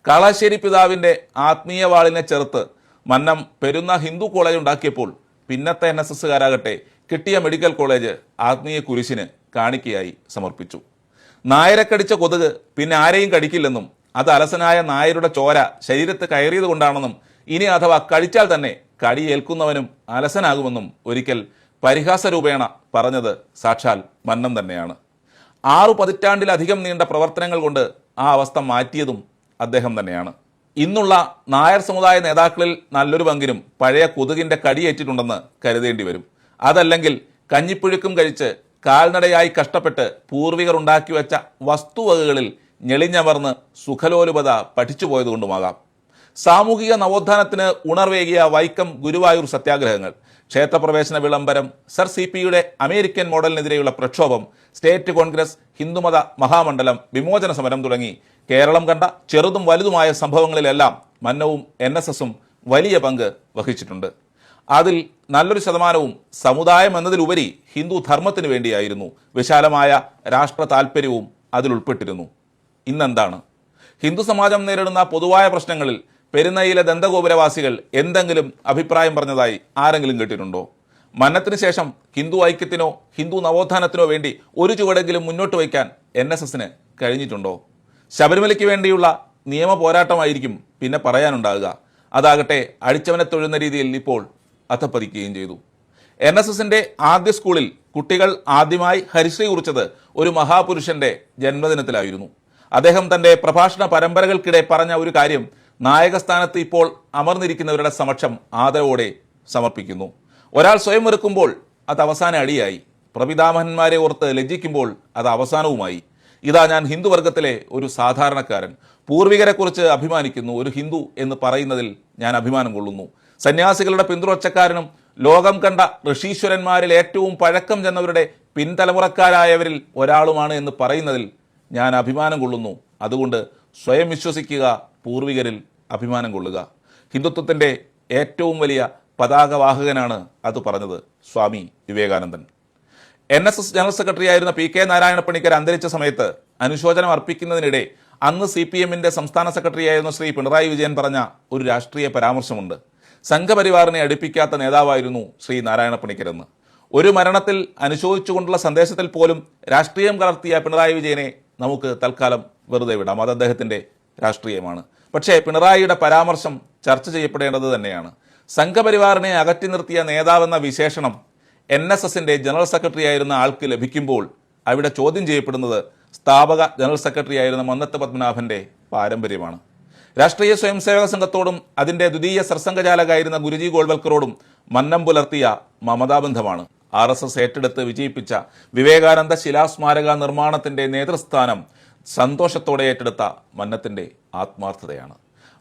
കാളാശ്ശേരി പിതാവിന്റെ ആത്മീയ വാളിനെ ചെറുത്ത് മന്നം പെരുന്ന ഹിന്ദു കോളേജ് ഉണ്ടാക്കിയപ്പോൾ പിന്നത്തെ NSSകാരാകട്ടെ കിട്ടിയ മെഡിക്കൽ കോളേജ് ആത്മീയ കുരിശിന് കാണിക്കയായി സമർപ്പിച്ചു. നായരെ കടിച്ച കൊതുക് പിന്നെ ആരെയും കടിക്കില്ലെന്നും അത് അലസനായ നായരുടെ ചോര ശരീരത്ത് കയറിയത് കൊണ്ടാണെന്നും ഇനി അഥവാ കഴിച്ചാൽ തന്നെ കടിയേൽക്കുന്നവനും അലസനാകുമെന്നും ഒരിക്കൽ പരിഹാസരൂപേണ പറഞ്ഞത് സാക്ഷാൽ മന്നം തന്നെയാണ്. 6 പതിറ്റാണ്ടിലധികം നീണ്ട പ്രവർത്തനങ്ങൾ കൊണ്ട് ആ അവസ്ഥ മാറ്റിയതും അദ്ദേഹം തന്നെയാണ്. ഇന്നുള്ള നായർ സമുദായ നേതാക്കളിൽ നല്ലൊരു പങ്കിനും പഴയ കൊതുകിന്റെ കടിയേറ്റിട്ടുണ്ടെന്ന് കരുതേണ്ടി വരും. അതല്ലെങ്കിൽ കഞ്ഞിപ്പുഴുക്കും കഴിച്ച് കാൽനടയായി കഷ്ടപ്പെട്ട് പൂർവികർ ഉണ്ടാക്കി വെച്ച വസ്തുവകകളിൽ ഞെളിഞ്ഞമർന്ന് സുഖലോലുപത പഠിച്ചു പോയതുകൊണ്ടുമാകാം. സാമൂഹിക നവോത്ഥാനത്തിന് ഉണർവേകിയ വൈക്കം ഗുരുവായൂർ സത്യാഗ്രഹങ്ങൾ, ക്ഷേത്രപ്രവേശന വിളംബരം, സർ CP-യുടെ അമേരിക്കൻ മോഡലിനെതിരെയുള്ള പ്രക്ഷോഭം, സ്റ്റേറ്റ് കോൺഗ്രസ്, ഹിന്ദുമത മഹാമണ്ഡലം, വിമോചന സമരം തുടങ്ങി കേരളം കണ്ട ചെറുതും വലുതുമായ സംഭവങ്ങളിലെല്ലാം മന്നവും NSSും വലിയ പങ്ക് വഹിച്ചിട്ടുണ്ട്. അതിൽ നല്ലൊരു ശതമാനവും സമുദായം എന്നതിലുപരി ഹിന്ദു ധർമ്മത്തിന് വേണ്ടിയായിരുന്നു. വിശാലമായ രാഷ്ട്ര താല്പര്യവും അതിൽ ഉൾപ്പെട്ടിരുന്നു. ഇന്നെന്താണ്? ഹിന്ദു സമാജം നേരിടുന്ന പൊതുവായ പ്രശ്നങ്ങളിൽ പെരുന്നയിലെ ദന്തഗോപുരവാസികൾ എന്തെങ്കിലും അഭിപ്രായം പറഞ്ഞതായി ആരെങ്കിലും കേട്ടിട്ടുണ്ടോ? മന്നത്തിന് ശേഷം ഹിന്ദു ഐക്യത്തിനോ ഹിന്ദു നവോത്ഥാനത്തിനോ വേണ്ടി ഒരു ചുവടെങ്കിലും മുന്നോട്ട് വയ്ക്കാൻ NSSന് കഴിഞ്ഞിട്ടുണ്ടോ? ശബരിമലയ്ക്ക് വേണ്ടിയുള്ള നിയമ പോരാട്ടമായിരിക്കും പിന്നെ പറയാനുണ്ടാകുക. അതാകട്ടെ അടിച്ചവനെ തൊഴുന്ന രീതിയിൽ ഇപ്പോൾ അധപ്പതിക്കുകയും ചെയ്തു. NSSന്റെ ആദ്യ സ്കൂളിൽ കുട്ടികൾ ആദ്യമായി ഹരിശ്രീ കുറിച്ചത് ഒരു മഹാപുരുഷന്റെ ജന്മദിനത്തിലായിരുന്നു. അദ്ദേഹം തന്റെ പ്രഭാഷണ പരമ്പരകൾക്കിടെ പറഞ്ഞ ഒരു കാര്യം നായകസ്ഥാനത്ത് ഇപ്പോൾ അമർന്നിരിക്കുന്നവരുടെ സമക്ഷം ആദരവോടെ സമർപ്പിക്കുന്നു. ഒരാൾ സ്വയം വെറുക്കുമ്പോൾ അത് അവസാന അടിയായി. പ്രപിതാമഹന്മാരെ ഓർത്ത് ലജ്ജിക്കുമ്പോൾ അത് അവസാനവുമായി. ഇതാ ഞാൻ ഹിന്ദുവർഗത്തിലെ ഒരു സാധാരണക്കാരൻ, പൂർവികരെക്കുറിച്ച് അഭിമാനിക്കുന്നു. ഒരു ഹിന്ദു എന്ന് പറയുന്നതിൽ ഞാൻ അഭിമാനം കൊള്ളുന്നു. സന്യാസികളുടെ പിന്തുടർച്ചക്കാരനും ലോകം കണ്ട ഋഷീശ്വരന്മാരിൽ ഏറ്റവും പഴക്കം ചെന്നവരുടെ പിൻതലമുറക്കാരായവരിൽ ഒരാളുമാണ് എന്ന് പറയുന്നതിൽ ഞാൻ അഭിമാനം കൊള്ളുന്നു. അതുകൊണ്ട് സ്വയം വിശ്വസിക്കുക, പൂർവികരിൽ അഭിമാനം കൊള്ളുക. ഹിന്ദുത്വത്തിൻ്റെ ഏറ്റവും വലിയ പതാകവാഹകനാണ് അത് പറഞ്ഞത് സ്വാമി വിവേകാനന്ദൻ. NSS ജനറൽ സെക്രട്ടറി ആയിരുന്ന PK നാരായണ പണിക്കർ അന്തരിച്ച സമയത്ത് അനുശോചനം അർപ്പിക്കുന്നതിനിടെ അന്ന് CPMന്റെ സംസ്ഥാന സെക്രട്ടറി ആയിരുന്ന ശ്രീ പിണറായി വിജയൻ പറഞ്ഞ ഒരു രാഷ്ട്രീയ പരാമർശമുണ്ട്. സംഘപരിവാറിനെ അടുപ്പിക്കാത്ത നേതാവായിരുന്നു ശ്രീ നാരായണ പണിക്കരെന്ന്. ഒരു മരണത്തിൽ അനുശോചിച്ചുകൊണ്ടുള്ള സന്ദേശത്തിൽ പോലും രാഷ്ട്രീയം കലർത്തിയ പിണറായി വിജയനെ നമുക്ക് തൽക്കാലം വെറുതെ വിടാം. അത് അദ്ദേഹത്തിൻ്റെ രാഷ്ട്രീയമാണ്. പക്ഷേ പിണറായിയുടെ പരാമർശം ചർച്ച ചെയ്യപ്പെടേണ്ടത് തന്നെയാണ്. സംഘപരിവാറിനെ അകറ്റി നിർത്തിയ നേതാവെന്ന വിശേഷണം NSSന്റെ ജനറൽ സെക്രട്ടറി ആയിരുന്ന ആൾക്ക് ലഭിക്കുമ്പോൾ അവിടെ ചോദ്യം ചെയ്യപ്പെടുന്നത് സ്ഥാപക ജനറൽ സെക്രട്ടറി ആയിരുന്ന മന്നത്ത് പത്മനാഭന്റെ പാരമ്പര്യമാണ്. രാഷ്ട്രീയ സ്വയംസേവക സംഘത്തോടും അതിന്റെ ദ്വിതീയ സർസംഘചാലകായിരുന്ന ഗുരുജി ഗോൾവൽക്കറോടും മന്നം പുലർത്തിയ മമതാബന്ധമാണ്. RSS ഏറ്റെടുത്ത് വിജയിപ്പിച്ച വിവേകാനന്ദ ശിലാസ്മാരക നിർമ്മാണത്തിന്റെ നേതൃസ്ഥാനം സന്തോഷത്തോടെ ഏറ്റെടുത്ത മന്നത്തിന്റെ ആത്മാർത്ഥതയാണ്.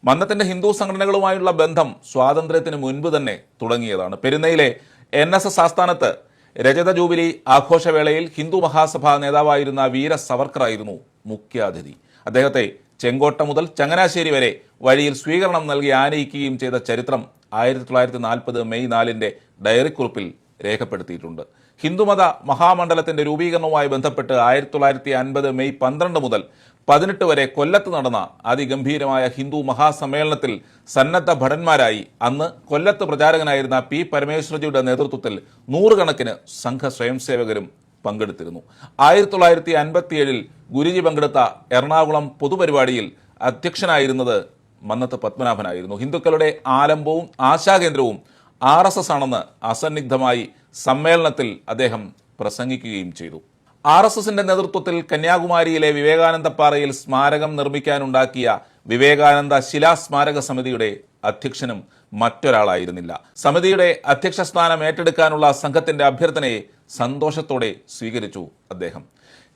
മന്നത്തിന്റെ ഹിന്ദു സംഘടനകളുമായുള്ള ബന്ധം സ്വാതന്ത്ര്യത്തിന് മുൻപ് തന്നെ തുടങ്ങിയതാണ്. പെരുന്നയിലെ NSS ആസ്ഥാനത്ത് രജത ജൂബിലി ആഘോഷവേളയിൽ ഹിന്ദു മഹാസഭാ നേതാവായിരുന്ന വീര സവർക്കറായിരുന്നു മുഖ്യാതിഥി. അദ്ദേഹത്തെ ചെങ്കോട്ട മുതൽ ചങ്ങനാശ്ശേരി വരെ വഴിയിൽ സ്വീകരണം നൽകി ആനയിക്കുകയും ചെയ്ത ചരിത്രം 1940 മെയ് 4 ഡയറിക്കുറിപ്പിൽ രേഖപ്പെടുത്തിയിട്ടുണ്ട്. ഹിന്ദുമത മഹാമണ്ഡലത്തിന്റെ രൂപീകരണവുമായി ബന്ധപ്പെട്ട് 1950 മെയ് 12 മുതൽ 18 വരെ കൊല്ലത്ത് നടന്ന അതിഗംഭീരമായ ഹിന്ദു മഹാസമ്മേളനത്തിൽ സന്നദ്ധ ഭടന്മാരായി അന്ന് കൊല്ലത്ത് പ്രചാരകനായിരുന്ന പി പരമേശ്വരജിയുടെ നേതൃത്വത്തിൽ നൂറുകണക്കിന് സംഘ സ്വയംസേവകരും പങ്കെടുത്തിരുന്നു. 1957 ഗുരുജി പങ്കെടുത്ത എറണാകുളം പൊതുപരിപാടിയിൽ അധ്യക്ഷനായിരുന്നത് മന്നത്ത് പത്മനാഭനായിരുന്നു. ഹിന്ദുക്കളുടെ ആലംബവും ആശാകേന്ദ്രവും RSS ആണെന്ന് അസന്നിഗ്ധമായി സമ്മേളനത്തിൽ അദ്ദേഹം പ്രസംഗിക്കുകയും ചെയ്തു. RSSന്റെ നേതൃത്വത്തിൽ കന്യാകുമാരിയിലെ വിവേകാനന്ദപ്പാറയിൽ സ്മാരകം നിർമ്മിക്കാനുണ്ടാക്കിയ വിവേകാനന്ദ ശിലാസ്മാരക സമിതിയുടെ അധ്യക്ഷനും മറ്റൊരാളായിരുന്നില്ല. സമിതിയുടെ അധ്യക്ഷ സ്ഥാനം ഏറ്റെടുക്കാനുള്ള സംഘത്തിന്റെ അഭ്യർത്ഥനയെ സന്തോഷത്തോടെ സ്വീകരിച്ചു അദ്ദേഹം.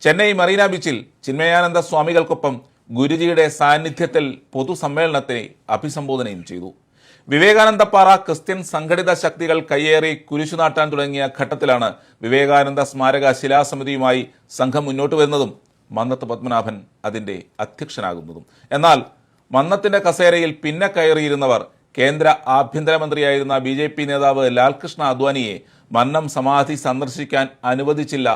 ചെന്നൈ മറീന ബീച്ചിൽ ചിന്മയാനന്ദ സ്വാമികൾക്കൊപ്പം ഗുരുജിയുടെ സാന്നിധ്യത്തിൽ പൊതുസമ്മേളനത്തെ അഭിസംബോധനയും ചെയ്തു. വിവേകാനന്ദപ്പാറ ക്രിസ്ത്യൻ സംഘടിത ശക്തികൾ കയ്യേറി കുരിശുനാട്ടാൻ തുടങ്ങിയ ഘട്ടത്തിലാണ് വിവേകാനന്ദ സ്മാരക ശിലാസമിതിയുമായി സംഘം മുന്നോട്ട് വരുന്നതും മന്നത്ത് പത്മനാഭൻ അതിന്റെ അധ്യക്ഷനാകുന്നതും. എന്നാൽ മന്നത്തിന്റെ കസേരയിൽ പിന്നെ കയറിയിരുന്നവർ കേന്ദ്ര ആഭ്യന്തരമന്ത്രിയായിരുന്ന BJP നേതാവ് ലാൽകൃഷ്ണ അദ്വാനിയെ മന്നം സമാധി സന്ദർശിക്കാൻ അനുവദിച്ചില്ല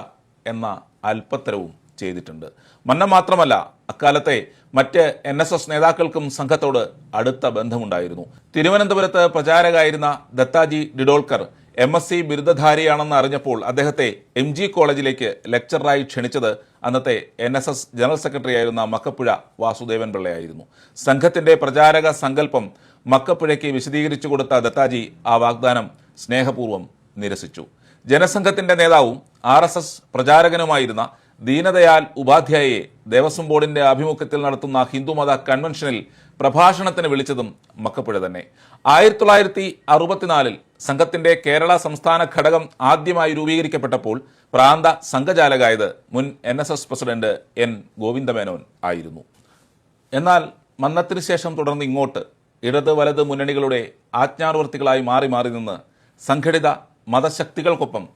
എന്ന അല്പത്തരവും ചെയ്തിട്ടുണ്ട്. മന്നം മാത്രമല്ല, അക്കാലത്തെ മറ്റ് NSS നേതാക്കൾക്കും സംഘത്തോട് അടുത്ത ബന്ധമുണ്ടായിരുന്നു. തിരുവനന്തപുരത്ത് പ്രചാരകായിരുന്ന ദത്താജി ഡിഡോൾക്കർ MSc ബിരുദധാരിയാണെന്ന് അറിഞ്ഞപ്പോൾ അദ്ദേഹത്തെ MG കോളേജിലേക്ക് ലെക്ചറായി ക്ഷണിച്ചത് അന്നത്തെ NSS ജനറൽ സെക്രട്ടറി ആയിരുന്ന മക്കപ്പുഴ വാസുദേവൻ പിള്ളയായിരുന്നു. സംഘത്തിന്റെ പ്രചാരക സങ്കല്പം മക്കപ്പുഴയ്ക്ക് വിശദീകരിച്ചു കൊടുത്ത ദത്താജി ആ വാഗ്ദാനം സ്നേഹപൂർവ്വം നിരസിച്ചു. ജനസംഘത്തിന്റെ നേതാവും RSS പ്രചാരകനുമായിരുന്ന ദീനദയാൽ ഉപാധ്യായയെ ദേവസ്വം ബോർഡിന്റെ ആഭിമുഖ്യത്തിൽ നടത്തുന്ന ഹിന്ദുമത കൺവെൻഷനിൽ പ്രഭാഷണത്തിന് വിളിച്ചതും മക്കപ്പുഴ തന്നെ. 1964 സംഘത്തിന്റെ കേരള സംസ്ഥാന ഘടകം ആദ്യമായി രൂപീകരിക്കപ്പെട്ടപ്പോൾ പ്രാന്ത സംഘചാലകായത് മുൻ NSS പ്രസിഡന്റ് N ഗോവിന്ദമേനോൻ ആയിരുന്നു. എന്നാൽ മന്നത്തിന് ശേഷം തുടർന്ന് ഇങ്ങോട്ട് ഇടത് വലത് മുന്നണികളുടെ ആജ്ഞാനുവർത്തികളായി മാറി മാറി നിന്ന് സംഘടിത മതശക്തികൾക്കൊപ്പം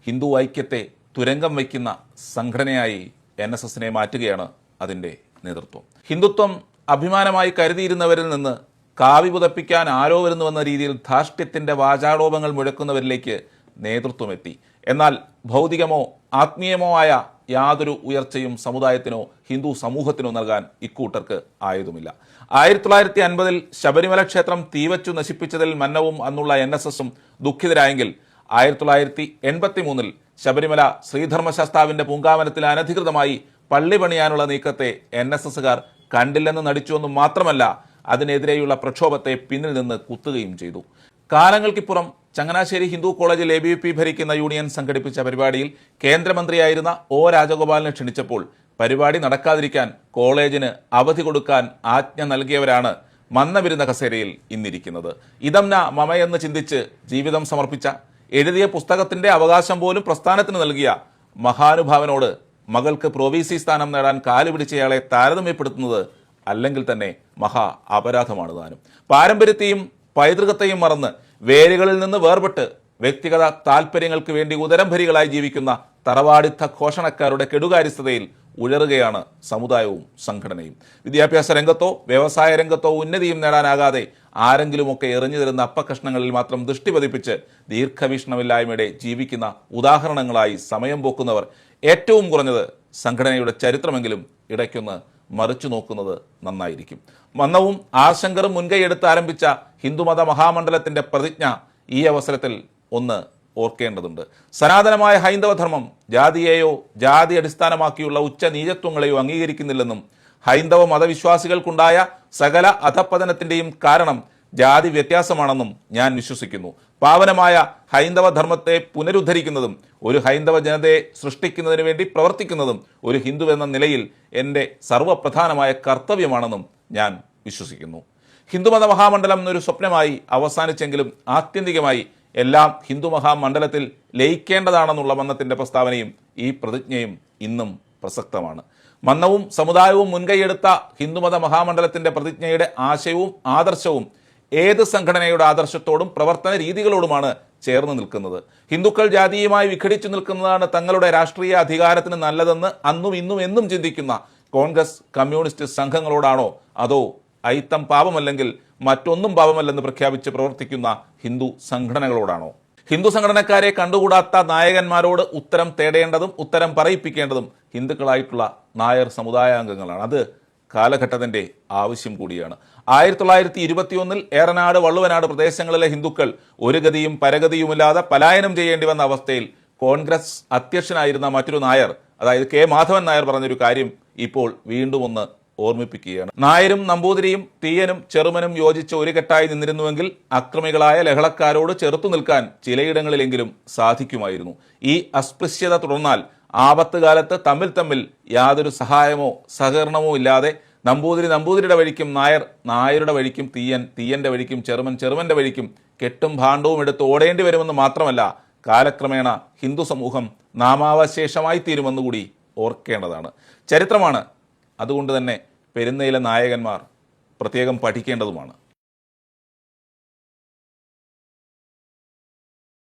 ഹിന്ദു ഐക്യത്തെ തുരങ്കം വയ്ക്കുന്ന സംഘടനയായി NSSനെ മാറ്റുകയാണ് അതിൻ്റെ നേതൃത്വം. ഹിന്ദുത്വം അഭിമാനമായി കരുതിയിരുന്നവരിൽ നിന്ന് കാവി പുതപ്പിക്കാൻ ആരോ വരുന്നുവെന്ന രീതിയിൽ ധാർഷ്ട്യത്തിന്റെ വാചാടോപങ്ങൾ മുഴക്കുന്നവരിലേക്ക് നേതൃത്വമെത്തി. എന്നാൽ ഭൗതികമോ ആത്മീയമോ ആയ യാതൊരു ഉയർച്ചയും സമുദായത്തിനോ ഹിന്ദു സമൂഹത്തിനോ നൽകാൻ ഇക്കൂട്ടർക്ക് ആയതുമില്ല. 1950 ശബരിമല ക്ഷേത്രം തീവച്ചു നശിപ്പിച്ചതിൽ മന്നവും അന്നുള്ള NSSും ദുഃഖിതരായെങ്കിൽ 1983 ശബരിമല ശ്രീധർമ്മശാസ്താവിന്റെ പൂങ്കാവനത്തിൽ അനധികൃതമായി പള്ളി പണിയാനുള്ള നീക്കത്തെ NSSകാർ കണ്ടില്ലെന്ന് നടിച്ചുവെന്നും മാത്രമല്ല, അതിനെതിരെയുള്ള പ്രക്ഷോഭത്തെ പിന്നിൽ നിന്ന് കുത്തുകയും ചെയ്തു. കാലങ്ങൾക്കിപ്പുറം ചങ്ങനാശ്ശേരി ഹിന്ദു കോളേജിൽ ABVP ഭരിക്കുന്ന യൂണിയൻ സംഘടിപ്പിച്ച പരിപാടിയിൽ കേന്ദ്രമന്ത്രിയായിരുന്ന O രാജഗോപാലിനെ ക്ഷണിച്ചപ്പോൾ പരിപാടി നടക്കാതിരിക്കാൻ കോളേജിന് അവധി കൊടുക്കാൻ ആജ്ഞ നൽകിയവരാണ് മന്നവിരുന്ന കസേരയിൽ ഇന്നിരിക്കുന്നത്. ഇതംന മമയെന്ന് ചിന്തിച്ച് ജീവിതം സമർപ്പിച്ച, എഴുതിയ പുസ്തകത്തിന്റെ അവകാശം പോലും പ്രസ്ഥാനത്തിന് നൽകിയ മഹാനുഭാവനോട് മകൾക്ക് പ്രൊവിസി സ്ഥാനം നേടാൻ കാലുപിടിച്ചയാളെ താരതമ്യപ്പെടുത്തുന്നത് അല്ലെങ്കിൽ തന്നെ മഹാ അപരാധമാണ് താനും. പാരമ്പര്യത്തെയും പൈതൃകത്തെയും മറന്ന് വേരുകളിൽ നിന്ന് വേർപെട്ട് വ്യക്തിഗത താല്പര്യങ്ങൾക്ക് വേണ്ടി ഉദരംഭരികളായി ജീവിക്കുന്ന തറവാടിത്ത ഘോഷണക്കാരുടെ കെടുകാര്യസ്ഥതയിൽ ഉഴറുകയാണ് സമുദായവും സംഘടനയും. വിദ്യാഭ്യാസ രംഗത്തോ വ്യവസായ രംഗത്തോ ഉന്നതിയും നേടാനാകാതെ ആരെങ്കിലുമൊക്കെ എറിഞ്ഞു തരുന്ന അപ്പകഷ്ണങ്ങളിൽ മാത്രം ദൃഷ്ടി പതിപ്പിച്ച് ദീർഘവീക്ഷണമില്ലായ്മയുടെ ജീവിക്കുന്ന ഉദാഹരണങ്ങളായി സമയം പോക്കുന്നവർ ഏറ്റവും കുറഞ്ഞത് സംഘടനയുടെ ചരിത്രമെങ്കിലും ഇടയ്ക്കൊന്ന് മറിച്ചു നോക്കുന്നത് നന്നായിരിക്കും. മന്നവും ആശങ്കറും മുൻകൈയെടുത്ത് ആരംഭിച്ച ഹിന്ദുമത മഹാമണ്ഡലത്തിന്റെ പ്രതിജ്ഞ ഈ അവസരത്തിൽ ഒന്ന് ഓർക്കേണ്ടതുണ്ട്. സനാതനമായ ഹൈന്ദവധർമ്മം ജാതിയെയോ ജാതി അടിസ്ഥാനമാക്കിയുള്ള ഉച്ച നീചത്വങ്ങളെയോ അംഗീകരിക്കുന്നില്ലെന്നും ഹൈന്ദവ മതവിശ്വാസികൾക്കുണ്ടായ സകല അധപ്പതനത്തിന്റെയും കാരണം ജാതി വ്യത്യാസമാണെന്നും ഞാൻ വിശ്വസിക്കുന്നു. പാവനമായ ഹൈന്ദവ ധർമ്മത്തെ പുനരുദ്ധരിക്കുന്നതും ഒരു ഹൈന്ദവ ജനതയെ സൃഷ്ടിക്കുന്നതിന് വേണ്ടി പ്രവർത്തിക്കുന്നതും ഒരു ഹിന്ദു എന്ന നിലയിൽ എൻ്റെ സർവ്വപ്രധാനമായ കർത്തവ്യമാണെന്നും ഞാൻ വിശ്വസിക്കുന്നു. ഹിന്ദുമത മഹാമണ്ഡലം എന്നൊരു സ്വപ്നമായി അവസാനിച്ചെങ്കിലും ആത്യന്തികമായി എല്ലാം ഹിന്ദു മഹാമണ്ഡലത്തിൽ ലയിക്കേണ്ടതാണെന്നുള്ള മന്നത്തിന്റെ പ്രസ്താവനയും ഈ പ്രതിജ്ഞയും ഇന്നും പ്രസക്തമാണ്. മന്നവും സമുദായവും മുൻകൈയെടുത്ത ഹിന്ദുമത മഹാമണ്ഡലത്തിന്റെ പ്രതിജ്ഞയുടെ ആശയവും ആദർശവും ഏത് സംഘടനയുടെ ആദർശത്തോടും പ്രവർത്തന രീതികളോടുമാണ് ചേർന്ന് നിൽക്കുന്നത്. ഹിന്ദുക്കൾ ജാതീയമായി വിഘടിച്ചു നിൽക്കുന്നതാണ് തങ്ങളുടെ രാഷ്ട്രീയ അധികാരത്തിന് നല്ലതെന്ന് അന്നും ഇന്നും എന്നും ചിന്തിക്കുന്ന കോൺഗ്രസ് കമ്മ്യൂണിസ്റ്റ് സംഘങ്ങളോടാണോ അതോ അയിത്തം പാപമല്ലെങ്കിൽ മറ്റൊന്നും പാപമല്ലെന്ന് പ്രഖ്യാപിച്ച് പ്രവർത്തിക്കുന്ന ഹിന്ദു സംഘടനകളോടാണോ? ഹിന്ദു സംഘടനക്കാരെ കണ്ടുകൂടാത്ത നായകന്മാരോട് ഉത്തരം തേടേണ്ടതും ഉത്തരം പറയിപ്പിക്കേണ്ടതും ഹിന്ദുക്കളായിട്ടുള്ള നായർ സമുദായാംഗങ്ങളാണ്. അത് കാലഘട്ടത്തിന്റെ ആവശ്യം കൂടിയാണ്. 1921 ഏറനാട് വള്ളുവനാട് പ്രദേശങ്ങളിലെ ഹിന്ദുക്കൾ ഒരു ഗതിയും പരഗതിയുമില്ലാതെ പലായനം ചെയ്യേണ്ടി വന്ന അവസ്ഥയിൽ കോൺഗ്രസ് അധ്യക്ഷനായിരുന്ന മറ്റൊരു നായർ, അതായത് കെ മാധവൻ നായർ പറഞ്ഞൊരു കാര്യം ഇപ്പോൾ വീണ്ടും ഒന്ന് ഓർമ്മിപ്പിക്കുകയാണ്. നായരും നമ്പൂതിരിയും തീയനും ചെറുമനും യോജിച്ച് ഒരു കെട്ടായി നിന്നിരുന്നുവെങ്കിൽ അക്രമികളായ ലഹളക്കാരോട് ചെറുത്തു നിൽക്കാൻ ചിലയിടങ്ങളിലെങ്കിലും സാധിക്കുമായിരുന്നു. ഈ അസ്പൃശ്യത തുടർന്നാൽ ആപത്ത് കാലത്ത് തമ്മിൽ യാതൊരു സഹായമോ സഹകരണമോ ഇല്ലാതെ നമ്പൂതിരി നമ്പൂതിരിയുടെ വഴിക്കും നായർ നായരുടെ വഴിക്കും തീയന്റെ വഴിക്കും ചെറുമന്റെ വഴിക്കും കെട്ടും ഭാണ്ഡവും എടുത്ത് ഓടേണ്ടി വരുമെന്ന് മാത്രമല്ല, കാലക്രമേണ ഹിന്ദു സമൂഹം നാമാവശേഷമായി തീരുമെന്നുകൂടി ഓർക്കേണ്ടതാണ്. ചരിത്രമാണ്. അതുകൊണ്ട് തന്നെ പെരുന്നയിലെ നായകന്മാർ പ്രത്യേകം പഠിക്കേണ്ടതുമാണ്.